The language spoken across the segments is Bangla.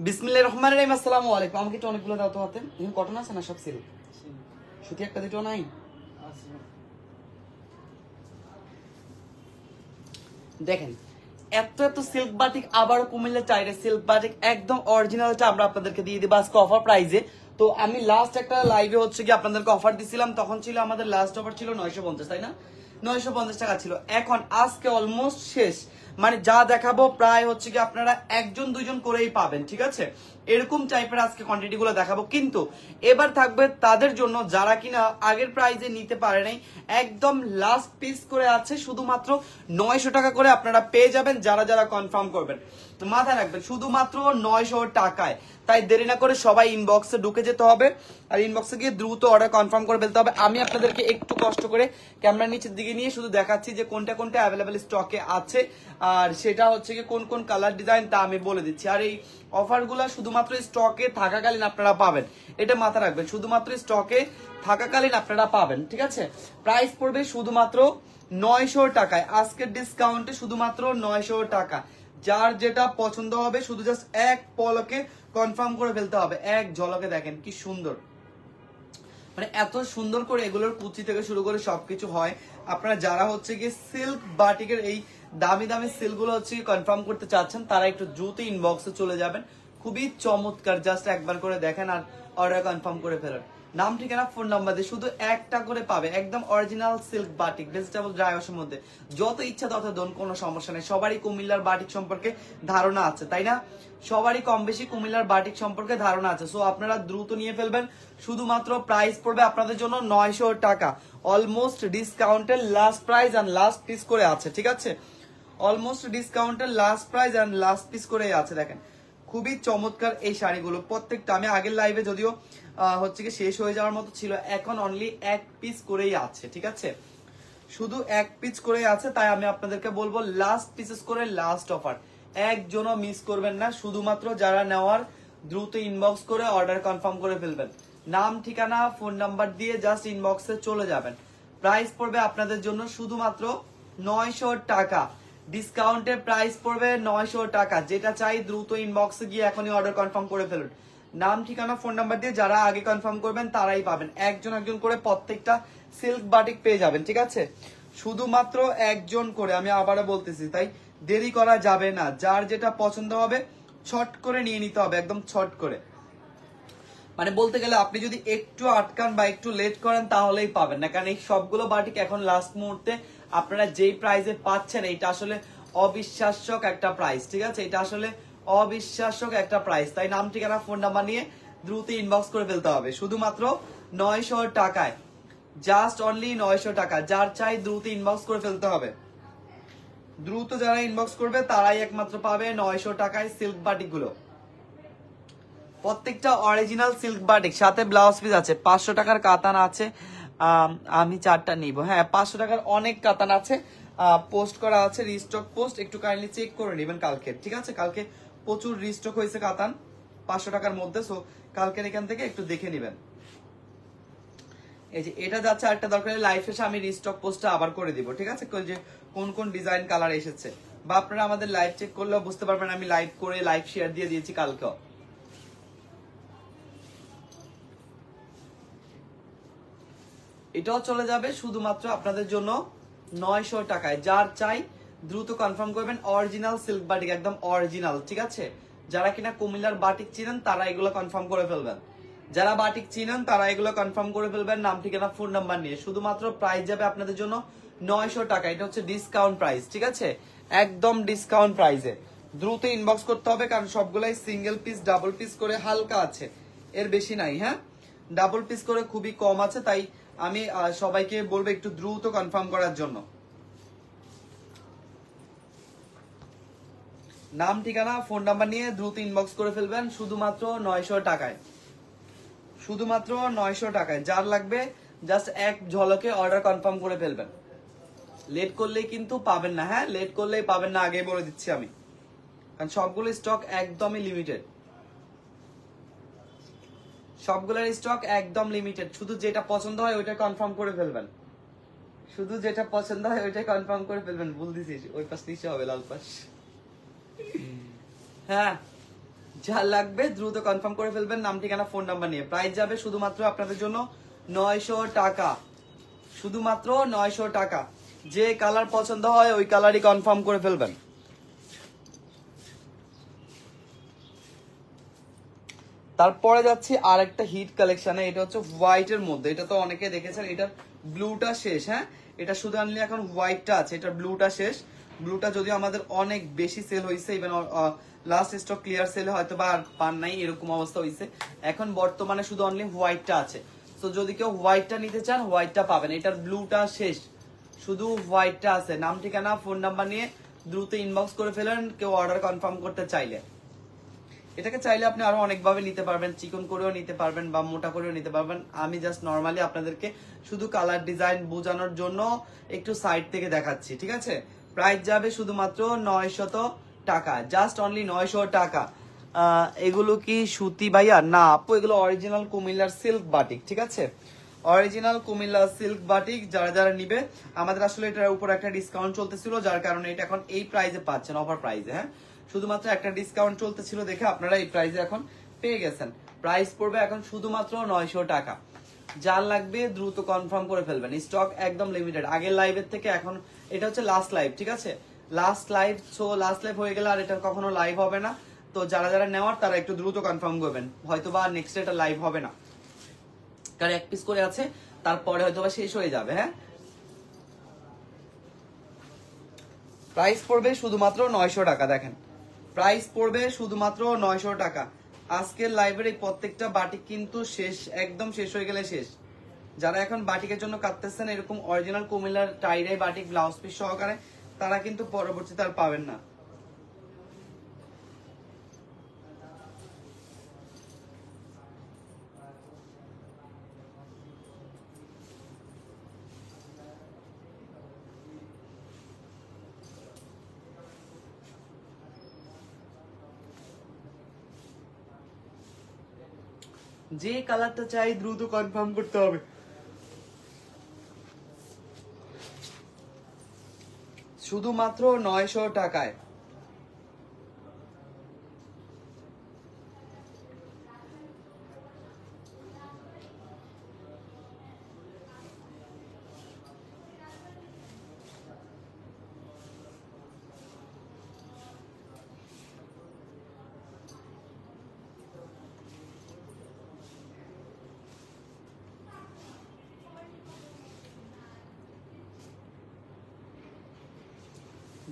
বিসমিল্লাহির রহমানির রহিম। আসসালামু আলাইকুম। আমাকে একটু অনেকগুলো দাও তো হাতে। এখন কটন আছে না সব সিল্ক? সুতি একটা দুটো নাই? দেখেন এত এত সিল্ক বাটিক, আবারও কুমিল্লা চাইরে সিল্ক বাটিক একদম অরিজিনালটা আমরা আপনাদেরকে দিয়ে দিব আজকে অফার প্রাইজে। তো আমি লাস্ট একটা লাইভে হচ্ছে কি আপনাদেরকে অফার দিছিলাম, তখন ছিল আমাদের লাস্ট অফার ছিল 950, তাই না? 950 টাকা ছিল। এখন আজকে অলমোস্ট শেষ, মানে যা দেখাবো প্রায় হচ্ছে কি আপনারা একজন দুইজন করেই পাবেন, ঠিক আছে? এরকম টাইপের আজকে কোয়ান্টিটি গুলো দেখাবো, কিন্তু এবার থাকবে তাদের জন্য যারা কিনা আগের প্রাইজে নিতে পারে নাই, একদম লাস্ট পিস করে আছে, শুধুমাত্র 900 টাকা করে আপনারা পেয়ে যাবেন যারা যারা কনফার্ম করবেন। তো মাথায় রাখবেন শুধুমাত্র 900 টাকায়। তাই দেরি না করে সবাই ইনবক্সে ঢুকে যেতে হবে, আর ইনবক্সে গিয়ে দ্রুত অর্ডার কনফার্ম করে ফেলতে হবে। আমি আপনাদেরকে একটু কষ্ট করে ক্যামেরা নিচের দিকে নিয়ে শুধু দেখাচ্ছি যে কোনটা কোনটা অ্যাভেলেবেল স্টকে আছে, আর সেটা হচ্ছে কি কোন কোন কালার ডিজাইন তা আমি বলে দিচ্ছি। আর এই অফারগুলো শুধুমাত্র স্টকে থাকাকালীন আপনারা পাবেন, এটা মাথা রাখবেন, শুধুমাত্র স্টকে থাকাকালীন আপনারা পাবেন, ঠিক আছে? প্রাইস পড়বে শুধুমাত্র 900 টাকায়, আজকের ডিসকাউন্টে শুধুমাত্র 900 টাকা। যার যেটা পছন্দ হবে শুধু জাস্ট এক পলকে কনফার্ম করে ফেলতে হবে। এক ঝলকে দেখেন কি সুন্দর, মানে এত সুন্দর করে এগুলোর কুচি থেকে শুরু করে সবকিছু হয়। আপনারা যারা হচ্ছে গিয়ে সিল্ক বাটিকের এই দামি দামি সিল্ক গুলো হচ্ছে কনফার্ম করতে চাচ্ছেন, তারা একটু দ্রুত ইনবক্সে চলে যাবেন। খুবই চমৎকার, জাস্ট একবার করে দেখেন আর অর্ডার কনফার্ম করে ফেলেন। নাম ঠিকানা ফোন নাম্বার দিয়ে শুধু একটা করে পাবে, একদম original silk batik vegetable dry ওয়াশের মধ্যে। যত ইচ্ছা তত দোন, কোনো সমস্যা নেই। সবারই কুমিল্লার বাটিক সম্পর্কে ধারণা আছে, তাই না? সবারই কম বেশি কুমিল্লার বাটিক সম্পর্কে ধারণা আছে। সো আপনারা দ্রুত নিয়ে ফেলবেন। শুধুমাত্র প্রাইস পড়বে আপনাদের জন্য 900 টাকা। অলমোস্ট ডিসকাউন্টের last price and last piece করে আছে, ঠিক আছে? অলমোস্ট ডিসকাউন্টের last price and last piece করে আছে। দেখেন খুবই চমৎকার এই শাড়িগুলো প্রত্যেকটা। আমি আগের লাইভে যদিও হচ্ছে কি শেষ হয়ে যাওয়ার মতো ছিল, এখন অনলি এক পিস করেই আছে, ঠিক আছে? শুধু এক পিস করেই আছে, তাই আমি আপনাদেরকে বলবো লাস্ট পিসেস করে লাস্ট অফার, একজনও মিস করবেন না। শুধুমাত্র যারা নেওয়ার দ্রুত ইনবক্স করে অর্ডার কনফার্ম করে ফেলবেন। নাম ঠিকানা ফোন নাম্বার দিয়ে জাস্ট ইনবক্সে চলে যাবেন। প্রাইস পড়বে আপনাদের জন্য শুধুমাত্র 900 টাকা। ডিসকাউন্টের প্রাইস পড়বে 900 টাকা। যেটা চাই দ্রুত ইনবক্সে গিয়ে এখনই অর্ডার কনফার্ম করে ফেলুন। নাম ঠিকানা ফোন নাম্বার দিয়ে যারা আগে কনফার্ম করবেন তারাই পাবেন। একজন একজন করে প্রত্যেকটা সিল্ক বাটিক পেয়ে যাবেন, ঠিক আছে? শুধুমাত্র একজন করে, আমি আবারও বলতেছি, তাই দেরি করা যাবে না। যার যেটা পছন্দ হবে ছট করে নিয়ে নিতে হবে, একদম ছট করে। মানে বলতে গেলে আপনি যদি একটু আটকান বা একটু লেট করেন তাহলেই পাবেন না, কারণ এই সবগুলো বাটিক এখন লাস্ট মুহূর্তে আপনারা যেই প্রাইসে পাচ্ছেন এটা আসলে অবিশ্বাস্য একটা প্রাইস, ঠিক আছে? এটা আসলে অবিশ্বাস্য একটা প্রাইস। তাই নাম ঠিকানা ফোন নাম্বার নিয়ে দ্রুত ইনবক্স করে ফেলতে হবে। শুধুমাত্র 900 টাকায়, জাস্ট অনলি 900 টাকা। যার চাই দ্রুত ইনবক্স করে ফেলতে হবে। দ্রুত যারা ইনবক্স করবে তারাই একমাত্র পাবে 900 টাকায় সিল্ক বাটিক গুলো। প্রত্যেকটা অরিজিনাল সিল্ক বাটিক, সাথে ব্লাউজ পিস আছে। 500 টাকার কাতান আছে, আমি 4টা নিব। হ্যাঁ 500 টাকার অনেক কাতান আছে, পোস্ট করা আছে, রিস্টক পোস্ট, একটু কাইন্ডলি চেক করে নেবেন কালকে, ঠিক আছে? কালকে প্রচুর রিস্টক হয়েছে কাতান 500 টাকার মধ্যে, সো কালকের এখান থেকে একটু দেখে নেবেন। এই যে এটা যাচ্ছে, আরেকটা দরকার লাইভ এসে আমি রিস্টক পোস্টটা আবার করে দিব, ঠিক আছে? যে কোন কোন ডিজাইন কালার এসেছে, বা আপনারা আমাদের লাইভ চেক করলেও বুঝতে পারবেন আমি লাইভ করে লাইভ শেয়ার দিয়ে দিয়েছি কালকেও। এটাও চলে যাবে শুধুমাত্র আপনাদের জন্য 900 টাকায়। যার চাই দ্রুত কনফার্ম করবেন। অরিজিনাল সিল্ক বাটিক, একদম অরিজিনাল, ঠিক আছে? যারা কিনা কুমিল্লার বাটিক চিনেন তারা এগুলো কনফার্ম করে ফেলবেন। যারা বাটিক চিনেন তারা এগুলো কনফার্ম করে ফেলবেন নাম ঠিকানা ফোন নাম্বার নিয়ে। শুধুমাত্র প্রাইস যাবে আপনাদের জন্য 900 টাকা। এটা হচ্ছে ডিসকাউন্ট প্রাইস, ঠিক আছে? একদম ডিসকাউন্ট প্রাইসে দ্রুত ইনবক্স করতে হবে, কারণ সবগুলাই সিঙ্গেল পিস ডাবল পিস করে হালকা আছে, এর বেশি নাই। হ্যাঁ ডাবল পিস করে খুবই কম আছে, তাই আমি সবাইকে বলবো একটু দ্রুত কনফার্ম করার জন্য। নাম ঠিকানা ফোন নাম্বার নিয়ে দ্রুত ইনবক্স করে ফেলবেন শুধুমাত্র 900 টাকায়। শুধুমাত্র 900 টাকায়। যার লাগবে জাস্ট এক ঝলকে অর্ডার কনফার্ম করে ফেলবেন। লেট করলেই কিন্তু পাবেন না। হ্যাঁ লেট করলেই পাবেন না, আগে বলে দিচ্ছি আমি, কারণ সবগুলো স্টক একদমই লিমিটেড। সবগুলোর স্টক একদম লিমিটেড, শুধু যেটা পছন্দ হয় ওইটা কনফার্ম করে ফেলবেন, শুধু যেটা পছন্দ হয় ওইটাই কনফার্ম করে ফেলবেন। ভুল দিছিস, ওই পাশ নিচে হবে লাল পাশ। হ্যাঁ, যা লাগবে দ্রুত কনফার্ম করে ফেলবেন, নাম ঠিকানা ফোন নাম্বার নিয়ে। প্রাইস যাবে শুধুমাত্র আপনাদের জন্য 900 টাকা, শুধুমাত্র 900 টাকা। যে কালার পছন্দ হয় ওই কালারই কনফার্ম করে ফেলবেন। তারপরে যাচ্ছি আর একটা হিট কালেকশনে, এটা হচ্ছে হোয়াইটের মধ্যে। এটা তো অনেকে দেখেছেন, এটার ব্লুটা শেষ। হ্যাঁ, এটা শুধু আনলে এখন হোয়াইটটা আছে, এটার ব্লুটা শেষ। ব্লুটা যদিও আমাদের অনেক বেশি সেল হয়েছে, ইভেন লাস্ট স্টক ক্লিয়ার সেলে হয়তো বা আর পান নাই, এরকম অবস্থা হয়েছে। এখন বর্তমানে শুধু অনলি হোয়াইটটা আছে। তো যদি কেউ হোয়াইটটা নিতে চান হোয়াইটটা পাবেন, এটার ব্লুটা শেষ, শুধু হোয়াইটটা আছে। নাম ঠিকানা ফোন নাম্বার নিয়ে দ্রুত ইনবক্স করে ফেলেন কেউ অর্ডার কনফার্ম করতে চাইলে। এটাকে চাইলে আপনি আরো অনেকভাবে নিতে পারবেন, চিকন করেও নিতে পারবেন বা মোটা করেও নিতে পারবেন। আমি জাস্ট নর্মালি আপনাদেরকে শুধু কালার ডিজাইন বোঝানোর জন্য একটু সাইড থেকে দেখাচ্ছি, ঠিক আছে। প্রাইস যাবে শুধুমাত্র 900 টাকা, জাস্ট অনলি 900 টাকা। এগুলো কি সুতি ভাইয়া? না আপু, এগুলো অরিজিনাল কুমিল্লার সিল্ক বাটিক, ঠিক আছে, অরিজিনাল কুমিল্লা সিল্ক বাটিক। যারা যারা নিবে, আমাদের আসলে এটার উপর একটা ডিসকাউন্ট চলতেছিল, যার কারণে এটা এখন এই প্রাইসে পাচ্ছেন, অফার প্রাইসে। হ্যাঁ, শুধুমাত্র একটা ডিসকাউন্ট চলতেছিল দেখে আপনারা এই প্রাইসে এখন পেয়ে গেছেন। প্রাইস পড়বে এখন শুধুমাত্র 900 টাকা। যার লাগবে দ্রুত কনফার্ম করে ফেলবেন, স্টক একদম লিমিটেড। আগের লাইভের থেকে এখন এটা হচ্ছে লাস্ট লাইভ, ঠিক আছে, last live. So last live হয়ে গেলে আর এটা কখনো লাইভ হবে না। তো যারা যারা নেওয়ার তারা একটু দ্রুত কনফার্ম করবেন, হয়তো বা নেক্সট এটা লাইভ হবে না, কারণ এক পিস করে আছে, তারপরে হয়তো বা শেষ হয়ে যাবে। হ্যাঁ, প্রাইস পড়বে শুধুমাত্র 900 টাকা। দেখেন, প্রাইস পড়বে শুধুমাত্র 900 টাকা। আজকের লাইভের এই প্রত্যেকটা বাটিক কিন্তু শেষ, একদম শেষ হয়ে গেলে শেষ। যারা এখন বাটিকের জন্য কাটতেছেন, এরকম অরিজিনাল কুমিল্লার টাইডাই বাটিক ব্লাউজ পিস সহকারে, তারা কিন্তু পরবর্তীতে আর পাবেন না। যে কালারটা চাই দ্রুত কনফার্ম করতে হবে। শুধুমাত্র 900 টাকায়।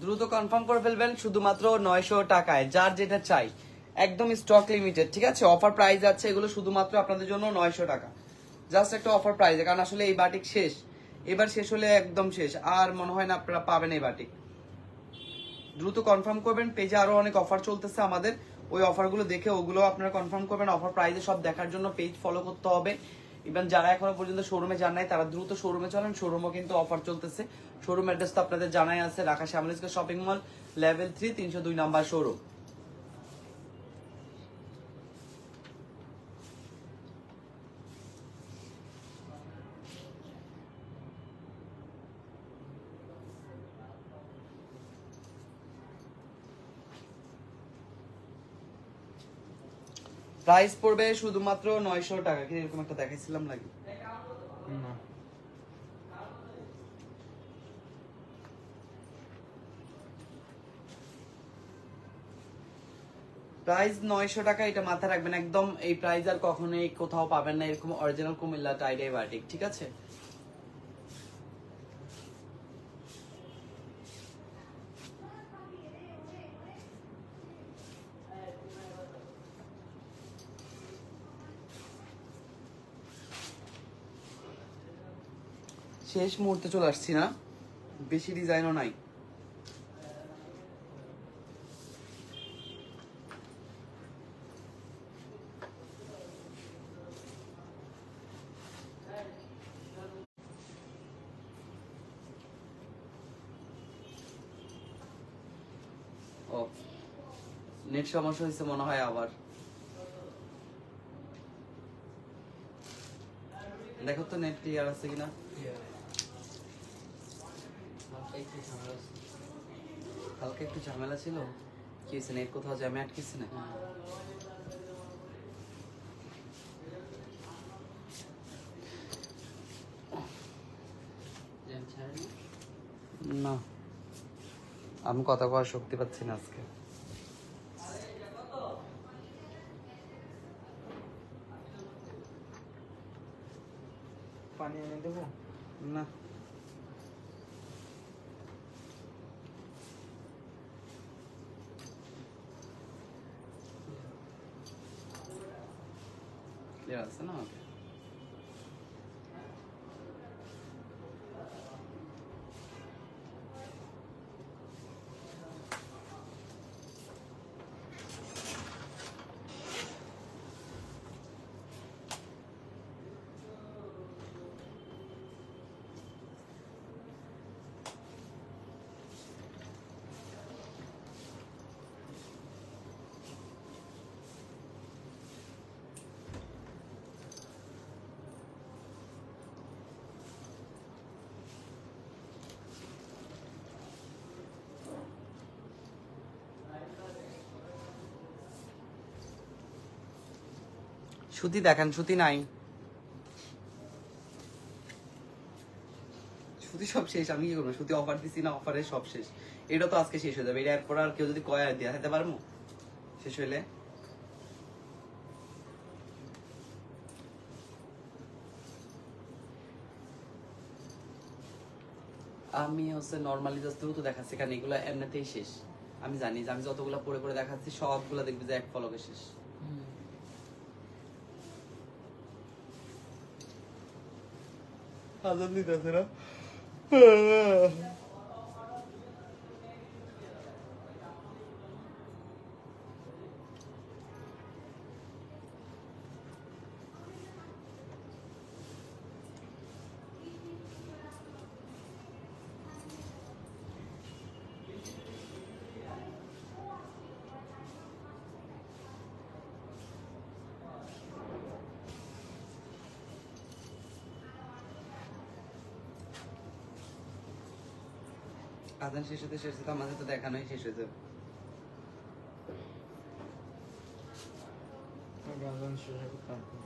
দ্রুত কনফার্ম করে ফেলবেন, শুধুমাত্র 900 টাকায়। যার যেটা চাই, একদম স্টক লিমিটেড, ঠিক আছে। অফার প্রাইস আছে এগুলো শুধুমাত্র আপনাদের জন্য 900 টাকা, জাস্ট একটা অফার প্রাইসে। কারণ আসলে এই বাটিক শেষ, এবার শেষ হলে একদম শেষ, আর মনে হয় না আপনারা পাবেন এই বাটিক। দ্রুত কনফার্ম করবেন, পেজে আরো অনেক অফার চলতেছে আমাদের, ওই অফারগুলো দেখে ওগুলো আপনারা কনফার্ম করবেন। অফার প্রাইসে সব দেখার জন্য পেজ ফলো করতে হবে। ইভেন যারা এখনো পর্যন্ত শোরুমে যান নাই তারা দ্রুত শোরুমে চলেন, শোরুমও কিন্তু অফার চলতেছে। শোরুম অ্যাড্রেস তো আপনাদের জানাই আছে, Dhaka Shyamoli square shopping mall, level 3, 302 number showroom. Price পড়বে শুধুমাত্র 900 টাকা। কি এরকম একটা দেখাইছিলাম লাগে না? প্রাইস 900 টাকা, এটা মাথায় রাখবেন একদম। এই প্রাইস আর কখনোই কোথাও পাবেন না, এরকম অরিজিনাল কুমিল্লা টাইডাই বাটিক, ঠিক আছে। শেষ মুহূর্তে চলে আসছি না, বেশি ডিজাইনও নাই। ও, নেট সমস্যা হয়েছে মনে হয় আবার। দেখো তো নেট ক্লিয়ার আছে কিনা। হালকা একটু ঝামেলা ছিল, কি হয়েছে নেট কোথাও জ্যামে আটকেছে না? না, আমি কথা কওয়ার শক্তি পাচ্ছি না আজকে। পানি এনে দেবো? না, ক্লিয়ার আছে না? সুতি দেখান, সুতি নাই, সুতি সব শেষ। আমি কি করবো? সুতি অফার দিছি না, অফারে সব শেষ। এটা তো আজকে শেষ হয়ে যাবে। এটা এরপর আর কেউ যদি কয় আর দেখাতে পারবো শেষ হইলে? আমি হচ্ছে নর্মালি জাস্ট দ্রুত দেখাচ্ছি, কারণ এগুলো এমনিতেই শেষ। আমি জানি যে আমি যতগুলো পরে পরে দেখাচ্ছি সবগুলো দেখবি যে এক ফলকে শেষ। আজান দিতেছে না? আজান শেষ হতে শেষ হতে আমাদের তো দেখানোই শেষ হয়ে যাবে। আজান শেষ হবে তারপর।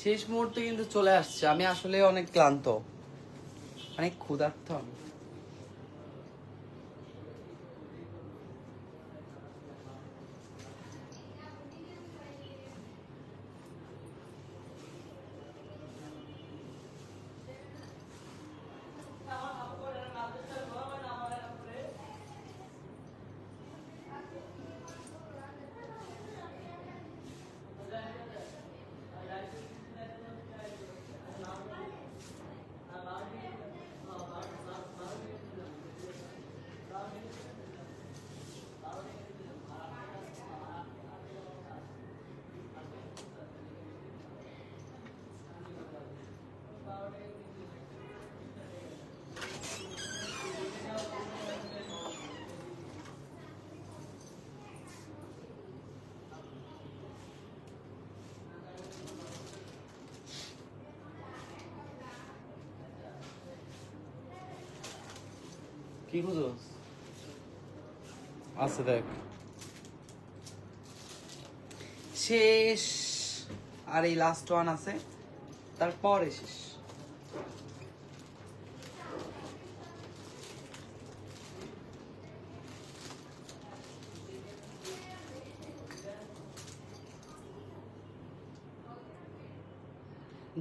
শেষ মুহূর্তে কিন্তু চলে আসছে। আমি আসলে অনেক ক্লান্ত, অনেক ক্ষুধার্ত আমি। কি বুঝোস? আচ্ছা দেখ, শেষ। আর এই লাস্ট ওয়ান আছে, তারপরে শেষ।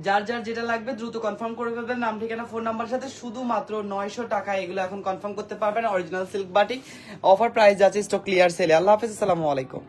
যার যার যেটা লাগবে দ্রুত কনফার্ম করে ফেলবেন, নাম ঠিকানা ফোন নাম্বার সাথে। শুধুমাত্র 900 টাকা এগুলো এখন কনফার্ম করতে পারবেন। Original silk batik offer price আছে স্টক ক্লিয়ার সেলে। আল্লাহ হাফেজ, আসসালামু আলাইকুম।